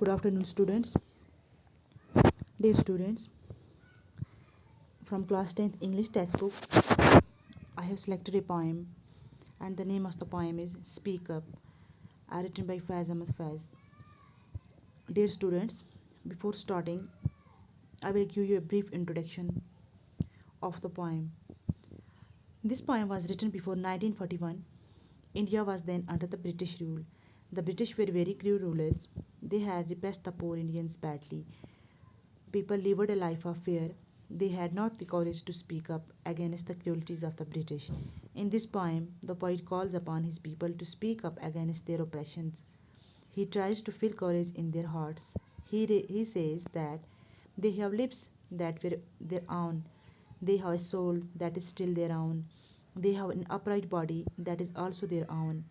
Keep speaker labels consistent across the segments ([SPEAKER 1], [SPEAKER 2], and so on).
[SPEAKER 1] Good afternoon, students. Dear students, from class 10th English textbook, I have selected a poem, and the name of the poem is Speak Up, written by Faiz Ahmed Faiz. Dear students, before starting, I will give you a brief introduction of the poem. This poem was written before 1941. India was then under the British rule. The British were very cruel rulers. They had repressed the poor Indians badly. People lived a life of fear. They had not the courage to speak up against the cruelties of the British. In this poem, the poet calls upon his people to speak up against their oppressions. He tries to fill courage in their hearts. He says that they have lips that were their own. They have a soul that is still their own. They have an upright body that is also their own.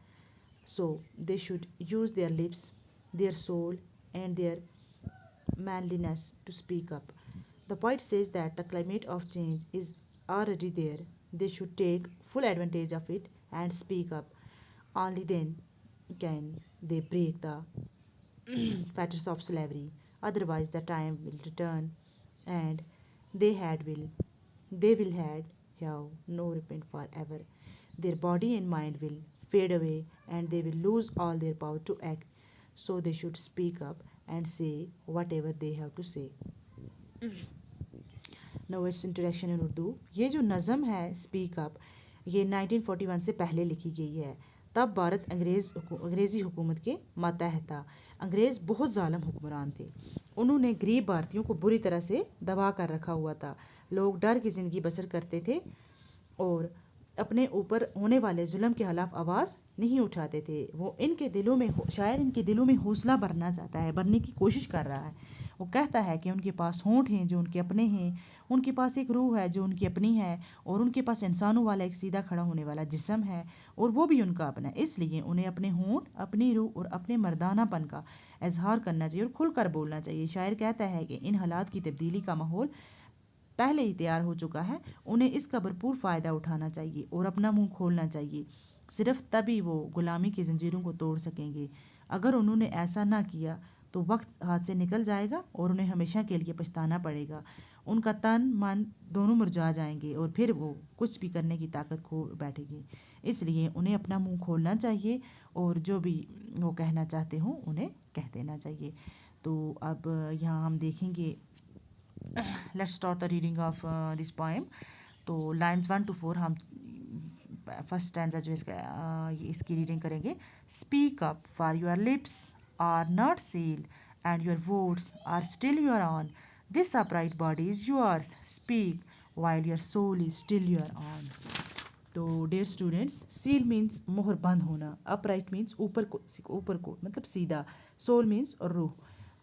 [SPEAKER 1] So they should use their lips, their soul, and their manliness to speak up. The poet says that the climate of change is already there. They should take full advantage of it and speak up. Only then can they break the fetters of slavery. Otherwise, the time will return, and they will have no repent forever. Their body and mind will fade away, and they will lose all their power to act. So they should speak up and say whatever they have to say. No it's introduction in Urdu. ये जो नज़म है speak up, ये 1941 से पहले लिखी गई है. तब भारत अंग्रेज़ी हुकूमत के मातहत था. अंग्रेज़ बहुत ज़ालिम हुक्मरान थे. उन्होंने गरीब भारतीयों को बुरी तरह से दबा कर रखा हुआ था. लोग डर की ज़िंदगी बसर करते थे और अपने ऊपर होने वाले जुल्म के खिलाफ आवाज़ नहीं उठाते थे. वो शायर इनके दिलों में हौसला भरना चाहता है, भरने की कोशिश कर रहा है. वो कहता है कि उनके पास होंठ हैं जो उनके अपने हैं, उनके पास एक रूह है जो उनकी अपनी है, और उनके पास इंसानों वाला एक सीधा खड़ा होने वाला जिस्म है और वो भी उनका अपना है. इसलिए उन्हें अपने होंठ, अपनी रूह और अपने मर्दानापन का इजहार करना चाहिए और खुल कर बोलना चाहिए. शायर कहता है कि इन हालात की तब्दीली का माहौल पहले ही तैयार हो चुका है. उन्हें इसका भरपूर फ़ायदा उठाना चाहिए और अपना मुंह खोलना चाहिए. सिर्फ तभी वो गुलामी की ज़ंजीरों को तोड़ सकेंगे. अगर उन्होंने ऐसा ना किया तो वक्त हाथ से निकल जाएगा और उन्हें हमेशा के लिए पछताना पड़ेगा. उनका तन मन दोनों मुरझा जाएंगे और फिर वो कुछ भी करने की ताकत खो बैठेगी. इसलिए उन्हें अपना मुंह खोलना चाहिए और जो भी वो कहना चाहते हों उन्हें कह देना चाहिए. तो अब यहाँ हम देखेंगे. Let's start the reading of this poem. तो लाइन्स 1 to 4 हम फर्स्ट स्टैंजा जो इसकी रीडिंग करेंगे. Speak up for your lips are not sealed, and your words are still your own. This upright body is yours. Speak while your soul is still your own. तो dear students, seal means मोहर बंद होना, upright means ऊपर को मतलब सीधा, soul means रूह.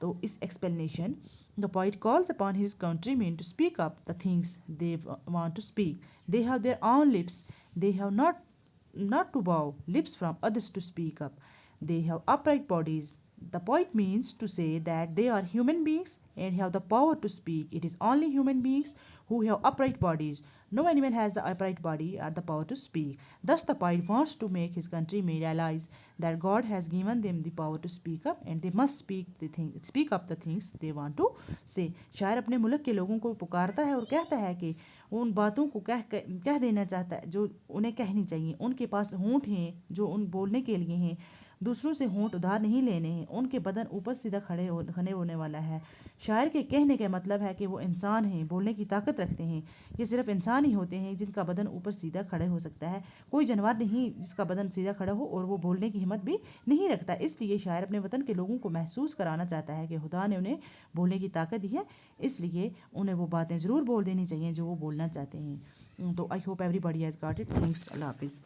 [SPEAKER 1] तो इस explanation, the poet calls upon his countrymen to speak up the things they want to speak. They have their own lips. They have not to borrow lips from others to speak up. They have upright bodies. The poet means to say that they are human beings and have the power to speak. It is only human beings who have upright bodies. No animal has the upright body or the power to speak. Thus, the poet wants to make his countrymen realize that God has given them the power to speak up, and they must speak up the things they want to say. शायर अपने मुल्क के लोगों को पुकारता है और कहता है कि उन बातों को कह देना चाहता है जो उन्हें कहनी चाहिए. उनके पास होंठ हैं जो उन बोलने के लिए हैं. दूसरों से होंठ उधार नहीं लेने हैं. उनके बदन ऊपर सीधा खड़े होने वाला है. शायर के कहने का मतलब है कि वो इंसान हैं, बोलने की ताकत रखते हैं. ये सिर्फ इंसान ही होते हैं जिनका बदन ऊपर सीधा खड़े हो सकता है. कोई जानवर नहीं जिसका बदन सीधा खड़ा हो और वो बोलने की हिम्मत भी नहीं रखता. इसलिए शायर अपने वतन के लोगों को महसूस कराना चाहता है कि खुदा ने उन्हें बोलने की ताकत दी है. इसलिए उन्हें वो बातें ज़रूर बोल देनी चाहिए जो वो बोलना चाहते हैं. तो I hope everybody has got it. Thanks. Allah हाफिज़.